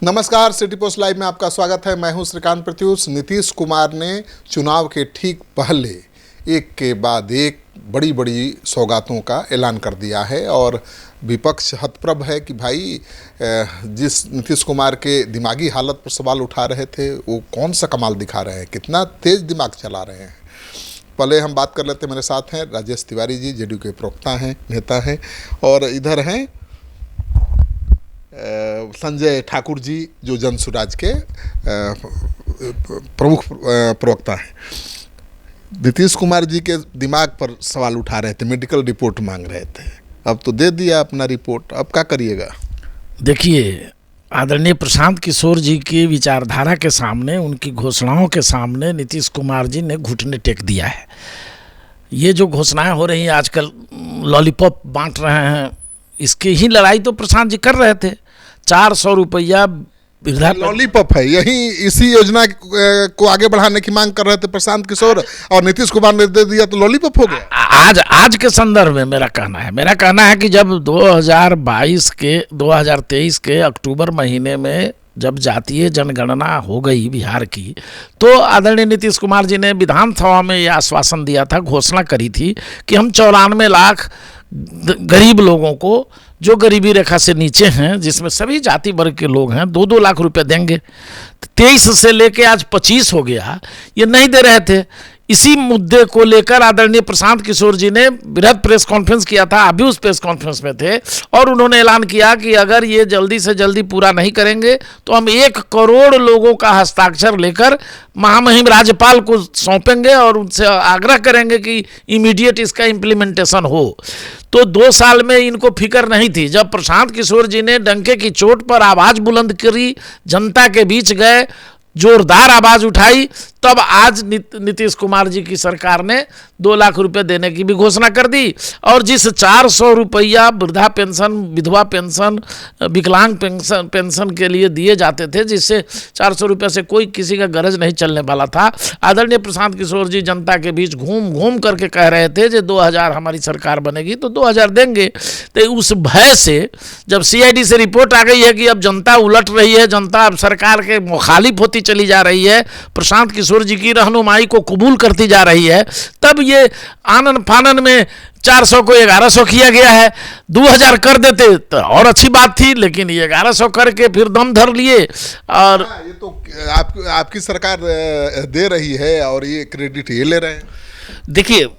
नमस्कार, city post live में आपका स्वागत है। मैं हूं श्रीकांत प्रत्युष। नीतीश कुमार ने चुनाव के ठीक पहले एक के बाद एक बड़ी बड़ी सौगातों का ऐलान कर दिया है और विपक्ष हतप्रभ है कि भाई जिस नीतीश कुमार के दिमागी हालत पर सवाल उठा रहे थे वो कौन सा कमाल दिखा रहे हैं, कितना तेज दिमाग चला रहे हैं। पहले हम बात कर लेते हैं। मेरे साथ हैं राजेश तिवारी जी, जेडीयू के प्रवक्ता हैं, नेता हैं, और इधर हैं संजय ठाकुर जी जो जन सुराज के प्रमुख प्रवक्ता हैं। नीतीश कुमार जी के दिमाग पर सवाल उठा रहे थे, मेडिकल रिपोर्ट मांग रहे थे, अब तो दे दिया अपना रिपोर्ट, अब क्या करिएगा? देखिए, आदरणीय प्रशांत किशोर जी की विचारधारा के सामने, उनकी घोषणाओं के सामने नीतीश कुमार जी ने घुटने टेक दिया है। ये जो घोषणाएं हो रही हैं आजकल, लॉलीपॉप बांट रहे हैं, इसकी ही लड़ाई तो प्रशांत जी कर रहे थे। 400 रुपया वृद्धा लॉलीपॉप है, यही इसी योजना को आगे बढ़ाने की मांग कर रहे थे प्रशांत किशोर, और नीतीश कुमार ने दे दिया तो लॉलीपॉप हो गया। आज के संदर्भ में मेरा कहना है कि जब 2023 के अक्टूबर महीने में जब जातीय जनगणना हो गई बिहार की, तो आदरणीय नीतीश कुमार जी ने विधानसभा में यह आश्वासन दिया था, घोषणा करी थी कि हम 94 लाख गरीब लोगों को जो गरीबी रेखा से नीचे हैं, जिसमें सभी जाति वर्ग के लोग हैं, 2-2 लाख रुपए देंगे। 23 से लेके आज 25 हो गया, ये नहीं दे रहे थे। इसी मुद्दे को लेकर आदरणीय प्रशांत किशोर जी ने बृहद प्रेस कॉन्फ्रेंस किया था, आप भी उस प्रेस कॉन्फ्रेंस में थे, और उन्होंने ऐलान किया कि अगर ये जल्दी से जल्दी पूरा नहीं करेंगे तो हम 1 करोड़ लोगों का हस्ताक्षर लेकर महामहिम राज्यपाल को सौंपेंगे और उनसे आग्रह करेंगे कि इमीडिएट इसका इम्प्लीमेंटेशन हो। तो 2 साल में इनको फिक्र नहीं थी। जब प्रशांत किशोर जी ने डंके की चोट पर आवाज़ बुलंद करी, जनता के बीच गए, जोरदार आवाज़ उठाई, तब आज नीतीश कुमार जी की सरकार ने 2 लाख रुपए देने की भी घोषणा कर दी। और जिस 400 रुपया वृद्धा पेंशन, विधवा पेंशन, विकलांग पेंशन के लिए दिए जाते थे, जिससे 400 रुपये से कोई किसी का गरज नहीं चलने वाला था, आदरणीय प्रशांत किशोर जी जनता के बीच घूम घूम करके कह रहे थे कि 2000 हमारी सरकार बनेगी तो 2000 देंगे। तो उस भय से जब CID से रिपोर्ट आ गई है कि अब जनता उलट रही है, जनता अब सरकार के मुखालिफ होती चली जा रही है, प्रशांत किशोर जी की रहनुमाई को कबूल करती जा रही है, तब ये आनन फानन में 400 को 1100 किया गया है। 2000 कर देते तो और अच्छी बात थी, लेकिन ये 1100 करके फिर दम धर लिए। और ये तो आपकी सरकार दे रही है और ये क्रेडिट ये ले रहे हैं। देखिए,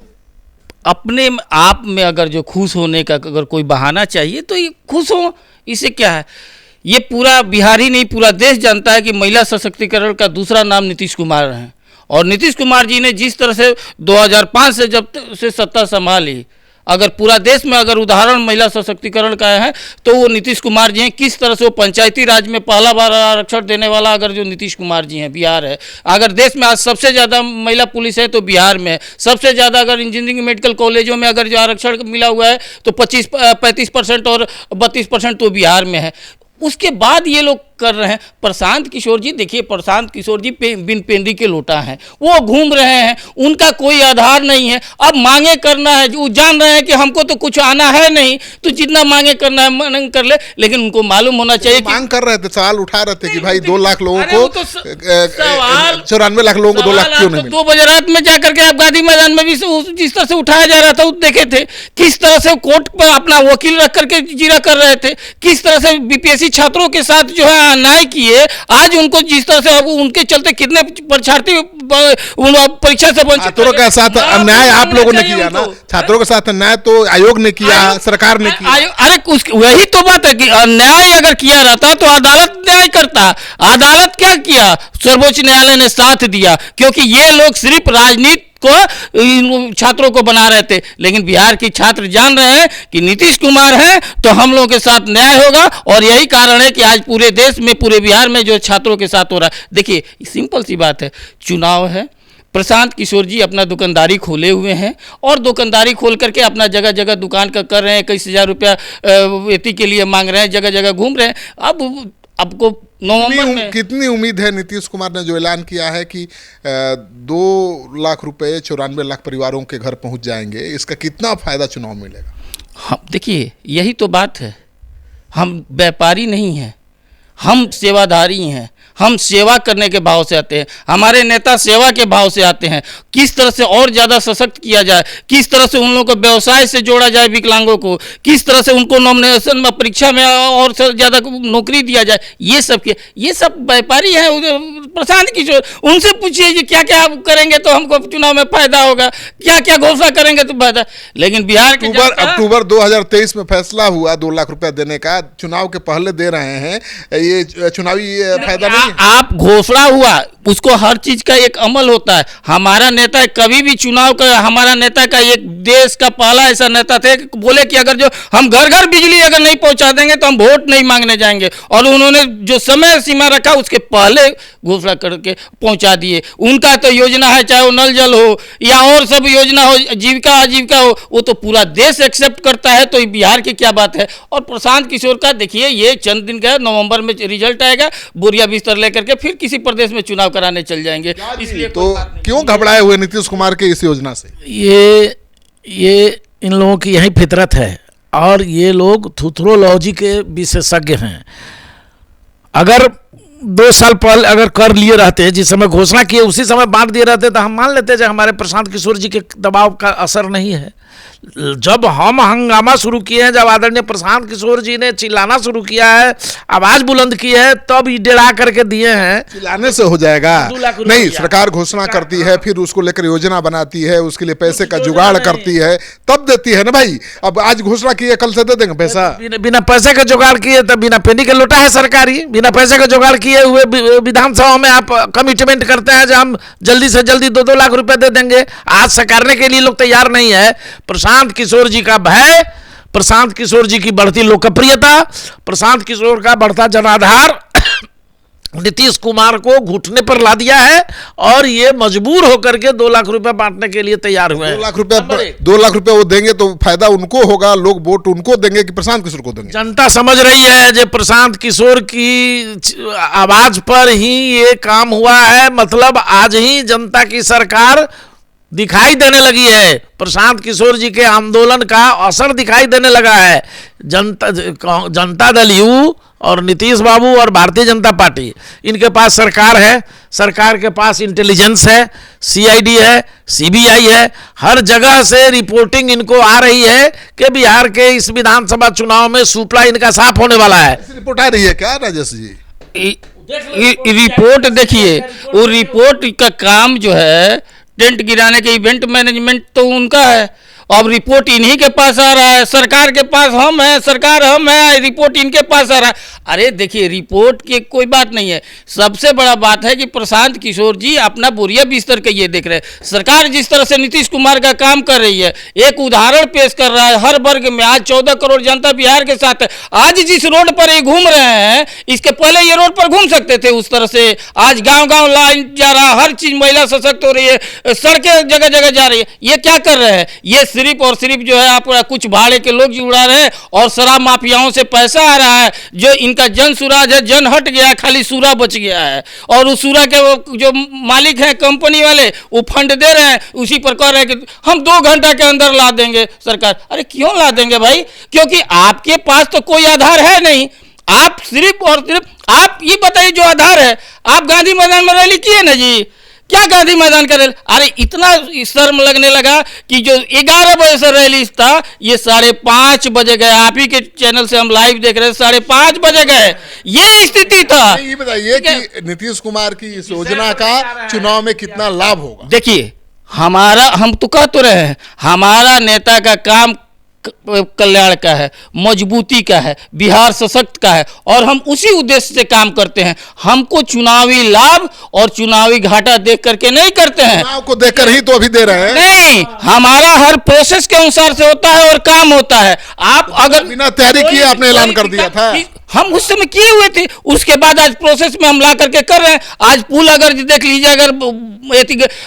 अपने आप में अगर जो खुश होने का अगर कोई बहाना चाहिए तो ये खुश हो, इससे क्या है। ये पूरा बिहार ही नहीं, पूरा देश जानता है कि महिला सशक्तिकरण का दूसरा नाम नीतीश कुमार है। और नीतीश कुमार जी ने जिस तरह से 2005 से जब से सत्ता संभाली, अगर पूरा देश में अगर उदाहरण महिला सशक्तिकरण का है तो वो नीतीश कुमार जी हैं। किस तरह से वो पंचायती राज में पहला बार आरक्षण देने वाला अगर जो नीतीश कुमार जी हैं, बिहार है। अगर देश में आज सबसे ज़्यादा महिला पुलिस है तो बिहार में है। सबसे ज़्यादा अगर इंजीनियरिंग मेडिकल कॉलेजों में अगर जो आरक्षण मिला हुआ है तो 35% और 32% तो बिहार में है। उसके बाद ये लोग कर रहे हैं। प्रशांत किशोर जी, देखिए, प्रशांत किशोर जी बिन पेंदी के लोटा हैं, वो घूम रहे हैं, उनका कोई आधार नहीं है। अब मांगे करना है, वो जान रहे हैं कि हमको तो कुछ आना है नहीं, तो जितना मांगे करना है मांग कर ले, लेकिन उनको मालूम होना चाहिए कि मांग कर रहे थे, सवाल उठा रहे थे कि भाई 2 लाख लोगों को, 94 लाख लोगों को 2 लाख क्यों नहीं मिले। 2 बजे रात में जाकर के आप गांधी मैदान में भी जिस तरह से उठाया जा रहा था, देखे थे किस तरह से कोर्ट पर अपना वकील रख करके जीरा कर रहे थे, किस तरह से BPSC छात्रों के साथ जो है अन्याय किए। आज उनको जिस तरह से अब उनके चलते कितने परीक्षार्थी परीक्षा से वंचित। छात्रों के साथ अन्याय आप लोगों ने किया ना, छात्रों के साथ अन्याय तो आयोग ने किया, सरकार ने किया। अरे वही तो बात है कि अन्याय अगर किया रहता तो अदालत न्याय करता। अदालत क्या किया, सर्वोच्च न्यायालय ने साथ दिया, क्योंकि ये लोग सिर्फ राजनीति को छात्रों को बना रहे थे। लेकिन बिहार के छात्र जान रहे हैं कि नीतीश कुमार हैं तो हम लोगों के साथ न्याय होगा, और यही कारण है कि आज पूरे देश में, पूरे बिहार में जो छात्रों के साथ हो रहा है। देखिए, सिंपल सी बात है, चुनाव है, प्रशांत किशोर जी अपना दुकानदारी खोले हुए हैं और दुकानदारी खोल करके अपना जगह जगह दुकान का कर रहे हैं, कई हजार रुपया वेतन के लिए मांग रहे हैं, जगह जगह घूम रहे हैं। अब आपको नवंबर में कितनी उम्मीद है? नीतीश कुमार ने जो ऐलान किया है कि 2 लाख रुपए 94 लाख परिवारों के घर पहुंच जाएंगे, इसका कितना फायदा चुनाव मिलेगा? हाँ, देखिए, यही तो बात है, हम व्यापारी नहीं हैं, हम सेवाधारी हैं, हम सेवा करने के भाव से आते हैं, हमारे नेता सेवा के भाव से आते हैं। किस तरह से और ज़्यादा सशक्त किया जाए, किस तरह से उन लोगों को व्यवसाय से जोड़ा जाए, विकलांगों को किस तरह से उनको नॉमिनेशन में परीक्षा में और से ज़्यादा नौकरी दिया जाए, ये सब व्यापारी हैं प्रशांत किशोर। उनसे पूछिए कि क्या क्या करेंगे तो हमको चुनाव में फायदा होगा, क्या क्या घोषणा करेंगे तो फायदा। लेकिन बिहार के अक्टूबर 2023 में फैसला हुआ 2 लाख रुपया देने का, चुनाव के पहले दे रहे हैं, ये चुनावी फायदा नहीं है। आप घोषणा हुआ, उसको हर चीज का एक अमल होता है। हमारा नेता कभी भी चुनाव का, हमारा नेता का एक देश का पहला ऐसा नेता थे कि बोले कि अगर जो हम घर घर बिजली अगर नहीं पहुंचा देंगे तो हम वोट नहीं मांगने जाएंगे, और उन्होंने जो समय सीमा रखा उसके पहले घोषणा करके पहुंचा दिए। उनका तो योजना है, चाहे वो नल जल हो या और सब योजना हो, जीविका आजीविका हो, वो तो पूरा देश एक्सेप्ट करता है। तो बिहार की क्या बात है। और प्रशांत किशोर का देखिए, ये चंद दिन का नवंबर में रिजल्ट आएगा, बोरिया बिस्तर लेकर के फिर किसी प्रदेश में चुनाव कराने चल जाएंगे। इसलिए तो क्यों घबराए हुए नीतीश कुमार के इस योजना से? ये इन लोगों की यही फितरत है, और ये लोग थुथरोलॉजी के विशेषज्ञ हैं। अगर 2 साल पहले अगर कर लिए रहते, जिस समय घोषणा किए उसी समय बांट दिए रहते, तो हम मान लेते जो हमारे प्रशांत किशोर जी के दबाव का असर नहीं है। जब हम हंगामा शुरू किए हैं, जब आदरणीय प्रशांत किशोर जी ने चिल्लाना शुरू किया है, आवाज बुलंद की है, तब ये डरा करके दिए हैं। चिल्लाने से हो जाएगा नहीं, सरकार घोषणा करती है, फिर उसको लेकर योजना बनाती है, उसके लिए पैसे का जुगाड़ करती है, तब देती है ना भाई। अब आज घोषणा की है, कल से दे देंगे पैसा। बिना पैसे का जुगाड़ किए, तब बिना पेनी के लोटा है सरकारी। बिना पैसे का जुगाड़ किए हुए विधानसभा में आप कमिटमेंट करते हैं जो हम जल्दी से जल्दी 2-2 लाख रुपए दे देंगे। आज सकारने के लिए लोग तैयार नहीं है। प्रशांत किशोर जी का भय, प्रशांत किशोर जी की बढ़ती लोकप्रियता, प्रशांत किशोर का बढ़ता जनाधार नीतीश कुमार को घुटने पर ला दिया है, और ये मजबूर होकर के 2 लाख रुपए बांटने के लिए तैयार हुए हैं। 2 लाख रुपए वो देंगे तो फायदा उनको होगा, लोग वोट उनको देंगे कि प्रशांत किशोर को देंगे? जनता समझ रही है जो प्रशांत किशोर की आवाज पर ही ये काम हुआ है। मतलब आज ही जनता की सरकार दिखाई देने लगी है, प्रशांत किशोर जी के आंदोलन का असर दिखाई देने लगा है। जनता दल यू और नीतीश बाबू और भारतीय जनता पार्टी, इनके पास सरकार है, सरकार के पास इंटेलिजेंस है, सीआईडी है, सीबीआई है, हर जगह से रिपोर्टिंग इनको आ रही है कि बिहार के इस विधानसभा चुनाव में सुपला इनका साफ होने वाला है। रिपोर्ट आ रही है क्या राजेश जी? रिपोर्ट देखिए, वो रिपोर्ट का काम जो है, टेंट गिराने के इवेंट मैनेजमेंट तो उनका है। अब रिपोर्ट इन्हीं के पास आ रहा है, सरकार के पास हम हैं, सरकार हम है, रिपोर्ट इनके पास आ रहा है। अरे देखिए, रिपोर्ट की कोई बात नहीं है। सबसे बड़ा बात है कि प्रशांत किशोर जी अपना बोरिया बिस्तर के ये देख रहे हैं। सरकार जिस तरह से नीतीश कुमार का काम कर रही है, एक उदाहरण पेश कर रहा है हर वर्ग में। आज 14 करोड़ जनता बिहार के साथ है। आज जिस रोड पर ये घूम रहे हैं, इसके पहले ये रोड पर घूम सकते थे उस तरह से। आज गाँव गाँव लाइन जा रहा, हर चीज महिला सशक्त हो रही है, सड़कें जगह जगह जा रही है। ये क्या कर रहे हैं? ये सिर्फ और सिर्फ जो है आप कुछ भाड़े के लोग उड़ा रहे हैं, और शराब माफियाओं से पैसा आ रहा है। जो इनका जन सुराज है, जन हट गया है, खाली सूरा बच गया है। और उस सूरा के वो जो मालिक हैं कंपनी वाले, वो फंड दे रहे हैं, उसी पर कह रहे हैं कि हम 2 घंटा के अंदर ला देंगे सरकार। अरे क्यों ला देंगे भाई? क्योंकि आपके पास तो कोई आधार है नहीं। आप सिर्फ और सिर्फ आप ये बताइए, जो आधार है, आप गांधी मैदान में रैली किए ना जी, क्या गांधी मैदान का रैली? अरे इतना शर्म लगने लगा कि जो 11 बजे से रैली था, ये 5:30 बजे गए। आप ही के चैनल से हम लाइव देख रहे हैं, 5:30 बजे गए। ये स्थिति था। ये बताइए कि नीतीश कुमार की इस योजना का चुनाव में कितना लाभ होगा? देखिए, हम तो कह तो रहे हैं, हमारा नेता का काम कल्याण का है, मजबूती का है, बिहार सशक्त का है, और हम उसी उद्देश्य से काम करते हैं। हमको चुनावी लाभ और चुनावी घाटा देख करके नहीं करते हैं। चुनाव को देखकर ही तो अभी दे रहे हैं। नहीं, हमारा हर प्रोसेस के अनुसार से होता है और काम होता है। आप अगर बिना तैयारी किए आपने ऐलान कर दिया था। हम उस समय किए हुए थे, उसके बाद आज प्रोसेस में हम ला करके कर रहे हैं। आज पुल अगर देख लीजिए, अगर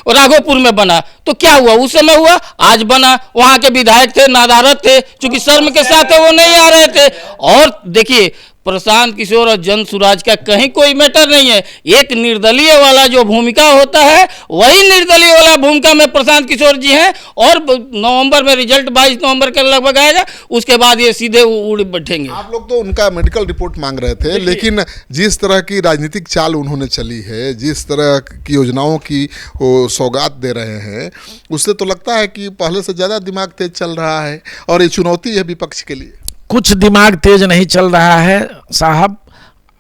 राघोपुर में बना तो क्या हुआ? उस समय हुआ, आज बना। वहां के विधायक थे, नादारत थे, चूंकि शर्म के साथ वो नहीं आ रहे थे। और देखिए, प्रशांत किशोर और जन सुराज का कहीं कोई मैटर नहीं है। एक निर्दलीय वाला जो भूमिका होता है वही निर्दलीय वाला भूमिका में प्रशांत किशोर जी हैं, और नवंबर में रिजल्ट 22 नवंबर के लगभग आएगा, उसके बाद ये सीधे उड़ बैठेंगे। आप लोग तो उनका मेडिकल रिपोर्ट मांग रहे थे, लेकिन जिस तरह की राजनीतिक चाल उन्होंने चली है, जिस तरह की योजनाओं की वो सौगात दे रहे हैं, उससे तो लगता है कि पहले से ज़्यादा दिमाग तेज चल रहा है और ये चुनौती है विपक्ष के लिए। कुछ दिमाग तेज नहीं चल रहा है साहब।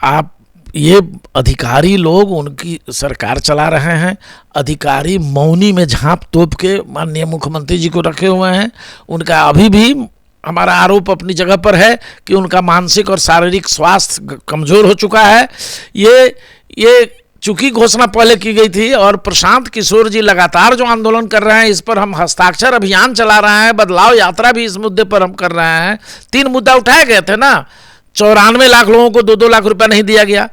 आप ये अधिकारी लोग उनकी सरकार चला रहे हैं, अधिकारी मौनी में झांप तोप के माननीय मुख्यमंत्री जी को रखे हुए हैं। उनका अभी भी हमारा आरोप अपनी जगह पर है कि उनका मानसिक और शारीरिक स्वास्थ्य कमज़ोर हो चुका है। ये चूंकि घोषणा पहले की गई थी, और प्रशांत किशोर जी लगातार जो आंदोलन कर रहे हैं, इस पर हम हस्ताक्षर अभियान चला रहे हैं, बदलाव यात्रा भी इस मुद्दे पर हम कर रहे हैं। 3 मुद्दा उठाए गए थे ना, 94 लाख लोगों को 2-2 लाख रुपया नहीं दिया गया,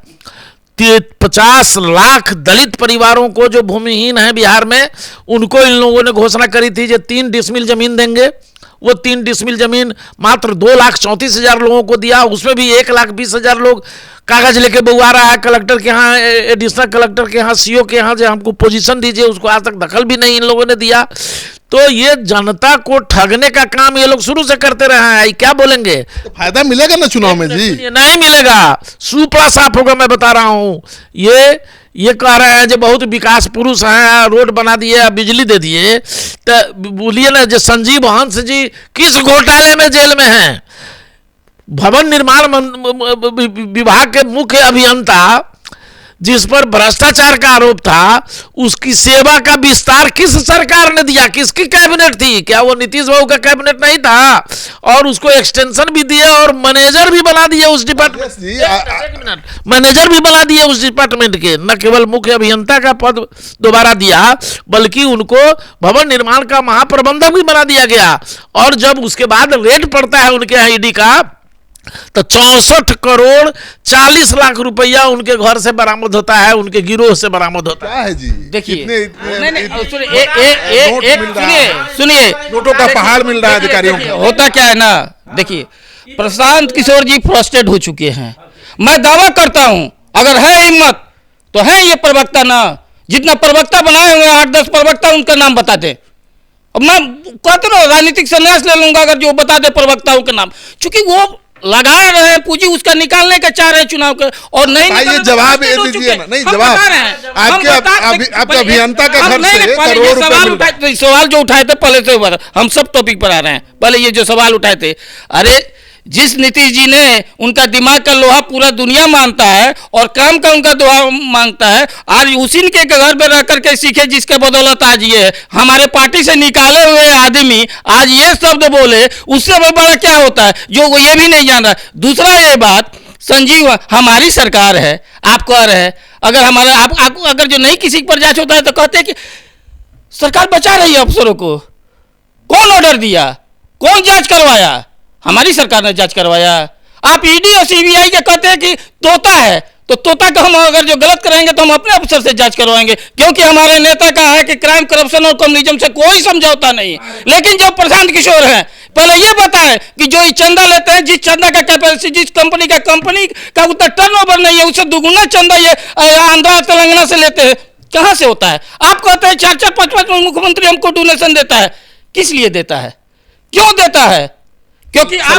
50 लाख दलित परिवारों को जो भूमिहीन है बिहार में, उनको इन लोगों ने घोषणा करी थी जो 3 डिसमिल जमीन देंगे। वो 3 डिसमिल जमीन मात्र 2,34,000 लोगों को दिया, उसमें भी 1,20,000 लोग कागज लेके बउआ रहा है कलेक्टर के यहाँ, एडिशनल कलेक्टर के यहाँ, सीओ के यहाँ, जो हमको पोजीशन दीजिए, उसको आज तक दखल भी नहीं इन लोगों ने दिया। तो ये जनता को ठगने का काम ये लोग शुरू से करते रहे हैं। क्या बोलेंगे? तो फायदा मिलेगा ना चुनाव में जी? नहीं मिलेगा, सुपड़ा साफ होगा, मैं बता रहा हूँ। ये कह रहे हैं जो बहुत विकास पुरुष हैं, रोड बना दिए, बिजली दे दिए, तो बोलिए ना, जो संजीव हंस जी किस घोटाले में जेल में हैं? भवन निर्माण विभाग के मुख्य अभियंता जिस पर भ्रष्टाचार का आरोप था, उसकी सेवा का विस्तार किस सरकार ने दिया? किसकी कैबिनेट थी? क्या वो नीतीश बाबू का कैबिनेट नहीं था? और उसको एक्सटेंशन भी दिया और मैनेजर भी बना दिया उस डिपार्टमेंट, मैनेजर भी बना दिया उस डिपार्टमेंट के। न केवल मुख्य अभियंता का पद दोबारा दिया, बल्कि उनको भवन निर्माण का महाप्रबंधक भी बना दिया गया। और जब उसके बाद रेड पड़ता है उनके ईडी का, तो 64 करोड़ 40 लाख रुपया उनके घर से बरामद होता है, उनके गिरोह से बरामद होता है। क्या है जी? देखिए, सुनिए, नोटों का पहाड़ मिल रहा है अधिकारियों को। होता क्या है ना, देखिए, प्रशांत किशोर जी फ्रस्ट्रेट हो चुके हैं। मैं दावा करता हूं, अगर है हिम्मत तो है ये प्रवक्ता ना, जितना प्रवक्ता बनाए हुए 8-10 प्रवक्ता, उनका नाम बता दे। अब मैं कहता हूँ राजनीतिक संन्यास ले लूंगा अगर जो बता दे प्रवक्ताओं के नाम, क्योंकि वो लगा रहे हैं पूंजी, उसका निकालने का चाह रहे हैं चुनाव के, और नहीं ये जवाब दीजिए ना। नहीं, जवाब आपके अभियंता का घर से करोड़ रुपए। सवाल जो उठाए थे पहले से, हम सब टॉपिक पर आ रहे हैं, पहले ये जो सवाल उठाए थे, अरे जिस नीतीश जी ने, उनका दिमाग का लोहा पूरा दुनिया मानता है और काम का उनका दोहा मांगता है, आज उसी के घर पे रह करके सीखे, जिसके बदौलत आज ये हमारे पार्टी से निकाले हुए आदमी आज ये शब्द बोले, उससे बड़ा क्या होता है जो वो ये भी नहीं जान रहा। दूसरा ये बात, संजीव हमारी सरकार है, आप कह रहे हैं अगर हमारा आप अगर जो नहीं किसी पर जांच होता है तो कहते हैं कि सरकार बचा रही है अफसरों को। कौन ऑर्डर दिया? कौन जांच करवाया? हमारी सरकार ने जांच करवाया। आप ईडी और सीबीआई के कहते हैं कि तोता है, तो तोता को हम अगर जो गलत कराएंगे तो हम अपने अफसर से जांच करवाएंगे, क्योंकि हमारे नेता का है कि क्राइम, करप्शन और कम्युनिज्म से कोई समझौता नहीं। लेकिन जो प्रशांत किशोर हैं, पहले ये बताएं कि जो चंदा लेते हैं, जिस चंदा का कैपेसिटी, जिस कंपनी का उतना टर्नओवर नहीं है, उससे दुगुना चंदा ये आंध्रा तेलंगाना से लेते हैं, कहां से होता है? आप कहते हैं 4-4, 5-5 मुख्यमंत्री हमको डोनेशन देता है। किस लिए देता है? क्यों देता है? क्योंकि आप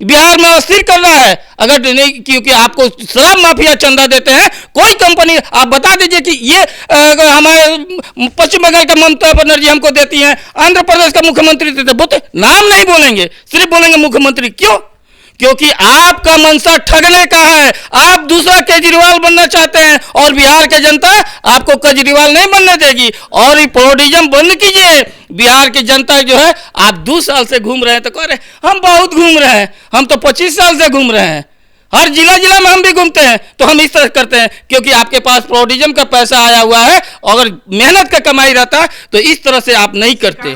बिहार में अस्थिर कर रहा है। अगर नहीं, क्योंकि आपको शराब माफिया चंदा देते हैं, कोई कंपनी, आप बता दीजिए कि ये हमारे पश्चिम बंगाल का ममता बनर्जी हमको देती हैं, आंध्र प्रदेश का मुख्यमंत्री देते, बोलते नाम नहीं बोलेंगे, सिर्फ बोलेंगे मुख्यमंत्री। क्यों? क्योंकि आपका मंशा ठगने का है। आप दूसरा केजरीवाल बनना चाहते हैं और बिहार की जनता आपको केजरीवाल नहीं बनने देगी। और ये पॉलिटिज्म बंद कीजिए। बिहार की जनता जो है, आप 2 साल से घूम रहे हैं तो कह रहे हैं हम बहुत घूम रहे हैं, हम तो 25 साल से घूम रहे हैं, हर जिला में हम भी घूमते हैं। तो हम इस तरह करते हैं क्योंकि आपके पास पॉलिटिज्म का पैसा आया हुआ है, अगर मेहनत का कमाई रहता तो इस तरह से आप नहीं करते।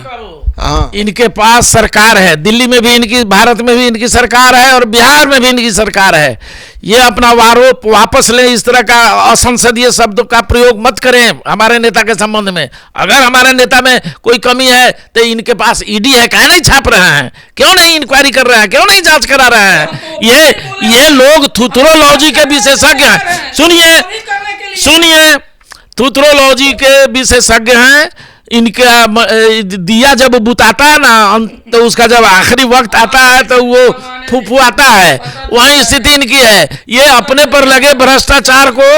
हाँ। इनके पास सरकार है, दिल्ली में भी इनकी, भारत में भी इनकी सरकार है और बिहार में भी इनकी सरकार है। ये अपना आरोप वापस लें, इस तरह का असंसदीय शब्द का प्रयोग मत करें हमारे नेता के संबंध में। अगर हमारे नेता में कोई कमी है तो इनके पास ईडी है, काहे नहीं छाप रहे हैं, क्यों नहीं इंक्वायरी कर रहे हैं, क्यों नहीं जांच करा रहे हैं? ये लोग थूथरोलॉजी के विशेषज्ञ हैं। सुनिए, थूथरोलॉजी के विशेषज्ञ हैं। इनका दिया जब बुताता है ना, तो उसका जब आखिरी वक्त आता है तो वो फुफुआता है, वही स्थिति इनकी है। ये अपने पर लगे भ्रष्टाचार को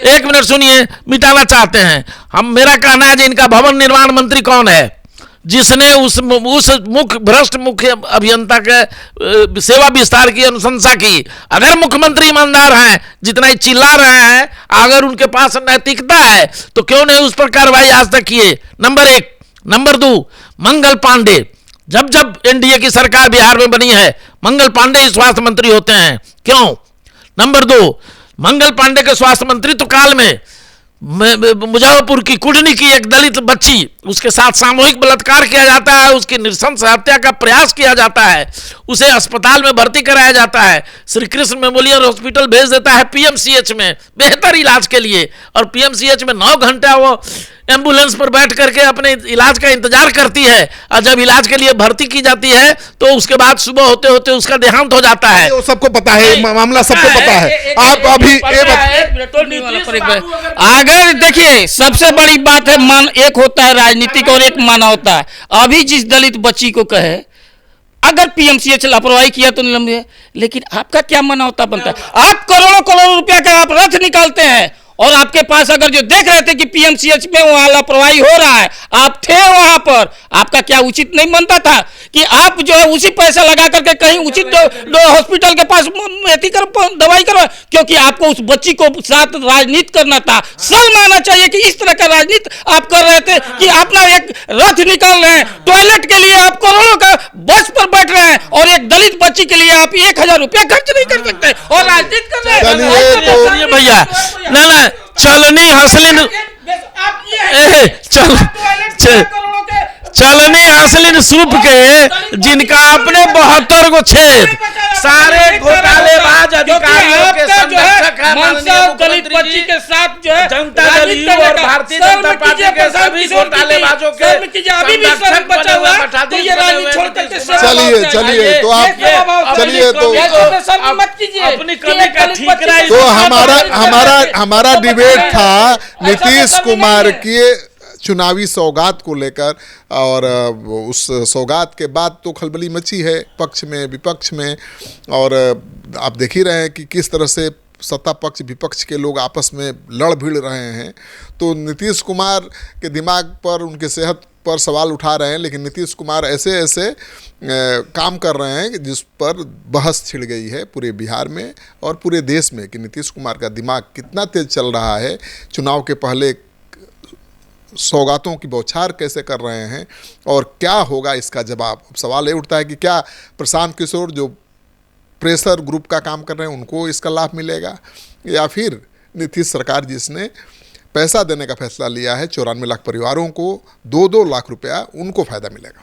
एक मिनट सुनिए, मिटाना चाहते हैं। मेरा कहना है कि इनका भवन निर्माण मंत्री कौन है जिसने उस भ्रष्ट मुख्य अभियंता के सेवा विस्तार की अनुशंसा की? अगर मुख्यमंत्री ईमानदार हैं, जितना ही चिल्ला रहे हैं, अगर उनके पास नैतिकता है तो क्यों नहीं उस पर कार्रवाई आज तक किए? नंबर 1। नंबर 2, मंगल पांडे, जब एनडीए की सरकार बिहार में बनी है, मंगल पांडे ही स्वास्थ्य मंत्री होते हैं, क्यों? नंबर 2, मंगल पांडे के स्वास्थ्य मंत्रित्व काल में मुजफ्फरपुर की कुढ़नी की एक दलित बच्ची, उसके साथ सामूहिक बलात्कार किया जाता है, उसकी नृशंस हत्या का प्रयास किया जाता है, उसे अस्पताल में भर्ती कराया जाता है, श्री कृष्ण मेमोरियल हॉस्पिटल भेज देता है पीएमसीएच में बेहतर इलाज के लिए, और पीएमसीएच में 9 घंटा वो एम्बुलेंस पर बैठ करके अपने इलाज का इंतजार करती है, और जब इलाज के लिए भर्ती की जाती है तो उसके बाद सुबह होते होते उसका देहांत हो जाता है। वो सबको पता है, मामला सबको पता है। आप अभी अगर देखिए, सबसे बड़ी बात है, एक होता है राजनीतिक और एक माना होता है। अभी जिस दलित बच्ची को कहे अगर पीएमसीएच लापरवाही किया तो निलंबित है, लेकिन आपका क्या माना होता बनता है? आप करोड़ों रुपया का आप रथ निकालते हैं, और आपके पास अगर जो देख रहे थे कि पीएमसीएच में वहां लापरवाही हो रहा है, आप थे वहां पर, आपका क्या उचित नहीं बनता था कि आप जो है उसी पैसा लगा करके कहीं उचित हॉस्पिटल के पास दवाई करवा? क्योंकि आपको उस बच्ची को साथ राजनीति करना था। शर्म आना चाहिए कि इस तरह का राजनीति आप कर रहे थे कि अपना एक रथ निकाल रहे हैं, टॉयलेट के लिए आप करोड़ों का बस पर बैठ रहे हैं, और एक दलित बच्ची के लिए आप 1000 रुपया खर्च नहीं कर सकते और राजनीति कर रहे हैं। भैया ना चलनी हसलिन चलनी हसलिन सूप के जिनका अपने 72 को छेद, सारे घोटालेबाज अधिकारियों के संरक्षक हैं दलित बच्ची के साथ जो है जनता दल और भारतीय जनता पार्टी के सभी घोटालेबाजों के संरक्षक बने हुए बैठा दी। चलिए तो आप अपनी कमी का ठीकरा। तो हमारा डिबेट था नीतीश कुमार की चुनावी सौगात को लेकर, और उस सौगात के बाद तो खलबली मची है पक्ष में विपक्ष में, और आप देख ही रहे हैं कि किस तरह से सत्ता पक्ष विपक्ष के लोग आपस में लड़ भिड़ रहे हैं। तो नीतीश कुमार के दिमाग पर, उनके सेहत पर सवाल उठा रहे हैं, लेकिन नीतीश कुमार ऐसे काम कर रहे हैं जिस पर बहस छिड़ गई है पूरे बिहार में और पूरे देश में कि नीतीश कुमार का दिमाग कितना तेज चल रहा है, चुनाव के पहले सौगातों की बौछार कैसे कर रहे हैं, और क्या होगा इसका जवाब। अब सवाल ये उठता है कि क्या प्रशांत किशोर जो प्रेशर ग्रुप का काम कर रहे हैं उनको इसका लाभ मिलेगा, या फिर नीतीश सरकार जिसने पैसा देने का फैसला लिया है 94 लाख परिवारों को 2-2 लाख रुपया, उनको फ़ायदा मिलेगा।